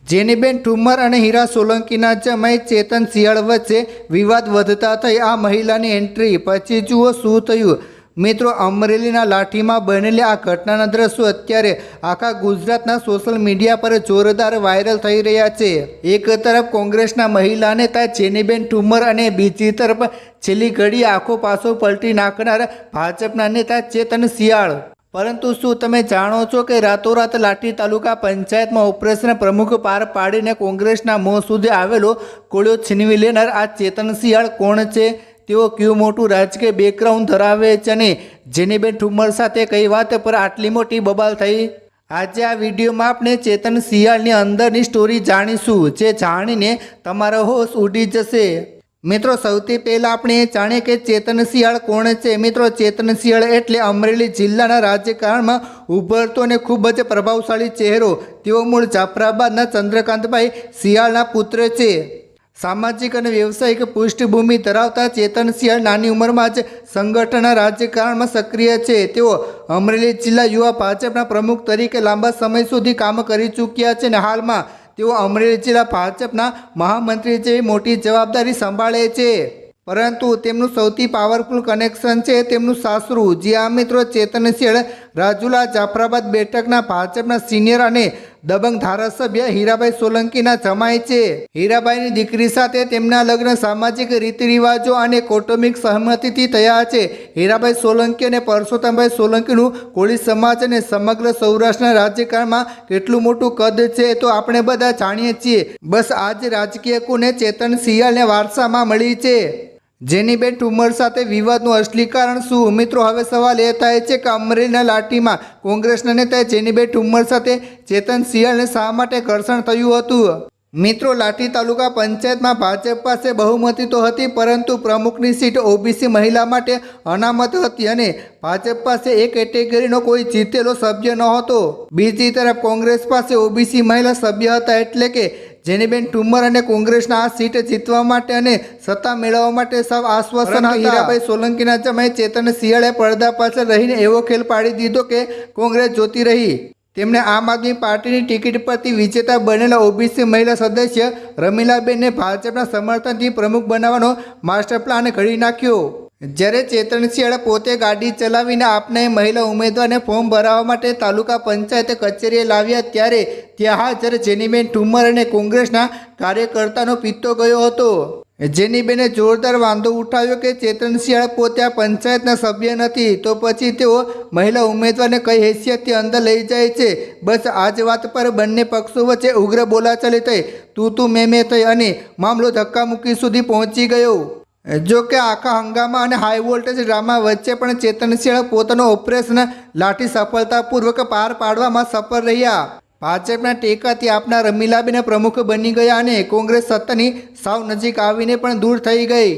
જેનીબેન ઠુમ્મર અને હીરા સોલંકીના જમાઈ ચેતન શિયાળ વચ્ચે વિવાદ વધતા થઈ આ મહિલાની એન્ટ્રી પછી જુઓ શું થયું। મિત્રો, અમરેલીના લાઠીમાં બનેલી આ ઘટનાના દ્રશ્યો અત્યારે આખા ગુજરાતના સોશિયલ મીડિયા પર જોરદાર વાયરલ થઈ રહ્યા છે। એક તરફ કોંગ્રેસના મહિલા નેતા જેનીબેન ઠુમ્મર અને બીજી તરફ છેલ્લી ઘડીએ આખો પાસો પલટી નાખનાર ભાજપના નેતા ચેતન શિયાળ। પરંતુ શું તમે જાણો છો કે રાતોરાત લાઠી તાલુકા પંચાયતમાં ઓપરેશન પ્રમુખ પાર પાડીને કોંગ્રેસના મોં સુધી આવેલો કોળિયો છીનવી લેનાર આ ચેતન શિયાળ કોણ છે? તેઓ કેવું મોટું રાજકીય બેકગ્રાઉન્ડ ધરાવે છે અને જેનીબેન ઠુમ્મર સાથે કઈ વાત પર આટલી મોટી બબાલ થઈ? આજે આ વિડીયોમાં આપણે ચેતન શિયાળની અંદરની સ્ટોરી જાણીશું, જે જાણીને તમારો હોશ ઉડી જશે। મિત્રો, સૌથી પહેલાં આપણે એ જાણીએ કે ચેતન શિયાળ કોણ છે। મિત્રો, ચેતન શિયાળ એટલે અમરેલી જિલ્લાના રાજકારણમાં ઉભરતો અને ખૂબ જ પ્રભાવશાળી ચહેરો। તેઓ મૂળ જાફરાબાદના ચંદ્રકાંતભાઈ શિયાળના પુત્ર છે। સામાજિક અને વ્યવસાયિક પૃષ્ઠભૂમિ ધરાવતા ચેતન શિયાળ નાની ઉંમરમાં જ સંગઠનના રાજકારણમાં સક્રિય છે। તેઓ અમરેલી જિલ્લા યુવા ભાજપના પ્રમુખ તરીકે લાંબા સમય સુધી કામ કરી ચૂક્યા છે અને હાલમાં તેઓ અમરેલી જિલ્લા ભાજપના મહામંત્રી જેવી મોટી જવાબદારી સંભાળે છે। પરંતુ તેમનું સૌથી પાવરફુલ કનેક્શન છે તેમનું સાસરું। જ્યાં મિત્રો, ચેતન શિયાળ રાજુલા જાફરાબાદ બેઠકના ભાજપના સિનિયર અને દબંગ ધારાસભ્ય હીરાભાઈ સોલંકીના જમાઈ છે। હીરાભાઈની દીકરી સાથે તેમના લગ્ન સામાજિક રીતિ રિવાજો અને કૌટુંબિક સહમતિથી થયા છે। હીરાભાઈ સોલંકી અને પરસોત્તમભાઈ સોલંકીનું કોળી સમાજ અને સમગ્ર સૌરાષ્ટ્રના રાજકારણમાં કેટલું મોટું કદ છે તો આપણે બધા જાણીએ છીએ। બસ આ જ રાજકીય કુને ચેતન શિયાળને વારસામાં મળી છે। જેનીબેન ઠુમ્મર સાથે વિવાદનું અસલી કારણ શું? મિત્રો, હવે સવાલ એ થાય છે કે અમરેલીના લાઠીમાં કોંગ્રેસના નેતા જેનીબેન ઠુમ્મર સાથે ચેતન શિયાળને શા માટે ઘર્ષણ થયું હતું? મિત્રો, લાઠી તાલુકા પંચાયતમાં ભાજપ પાસે બહુમતી તો હતી, પરંતુ પ્રમુખની સીટ ઓબીસી મહિલા માટે અનામત હતી અને ભાજપ પાસે એ કેટેગરીનો કોઈ જીતેલો સભ્ય નહોતો। બીજી તરફ કોંગ્રેસ પાસે ઓબીસી મહિલા સભ્ય હતા, એટલે કે જેનીબેન ઠુમ્મર અને કોંગ્રેસના આ સીટ જીતવા માટે અને સત્તા મેળવવા માટે સાવ આશ્વાસન હતા। હીરાભાઈ સોલંકીના જમાઈ ચેતન શિયાળે પડદા પાછળ રહીને એવો ખેલ પાડી દીધો કે કોંગ્રેસ જોતી રહી। તેમણે આમ આદમી પાર્ટીની ટિકિટ પરથી વિજેતા બનેલા ઓબીસી મહિલા સદસ્ય રમીલાબેનને ભાજપના સમર્થનથી પ્રમુખ બનાવવાનો માસ્ટર પ્લાન ઘડી નાખ્યો। જ્યારે ચેતન શિયાળ પોતે ગાડી ચલાવીને આપને મહિલા ઉમેદવારને ફોર્મ ભરાવવા માટે તાલુકા પંચાયત કચેરીએ લાવ્યા, ત્યારે ત્યાં હાજર જેનીબેન ઠુમ્મર અને કોંગ્રેસના કાર્યકર્તાનો પિત્તો ગયો હતો। જેનીબેને જોરદાર વાંધો ઉઠાવ્યો કે ચેતન શિયાળ પોતે આ પંચાયતના સભ્ય નથી, તો પછી તેઓ મહિલા ઉમેદવારને કઈ હેસિયતથી અંદર લઈ જાય છે? બસ આ જ વાત પર બંને પક્ષો વચ્ચે ઉગ્ર બોલાચાલી થઈ, તું મેં થઈ અને મામલો ધક્કામુક્કી સુધી પહોંચી ગયો। જો કે આખા હંગામા અને હાઈ વોલ્ટેજ ડ્રામા વચ્ચે પણ ચેતન શિયાળ પોતાનો ઓપરેશન લાઠી સફળતાપૂર્વક પાર પાડવામાં સફળ રહ્યા। ભાજપના ટેકાથી આપના રમીલાબેન પ્રમુખ બની ગયા અને કોંગ્રેસ સત્તાની સાવ નજીક આવીને પણ દૂર થઈ ગઈ।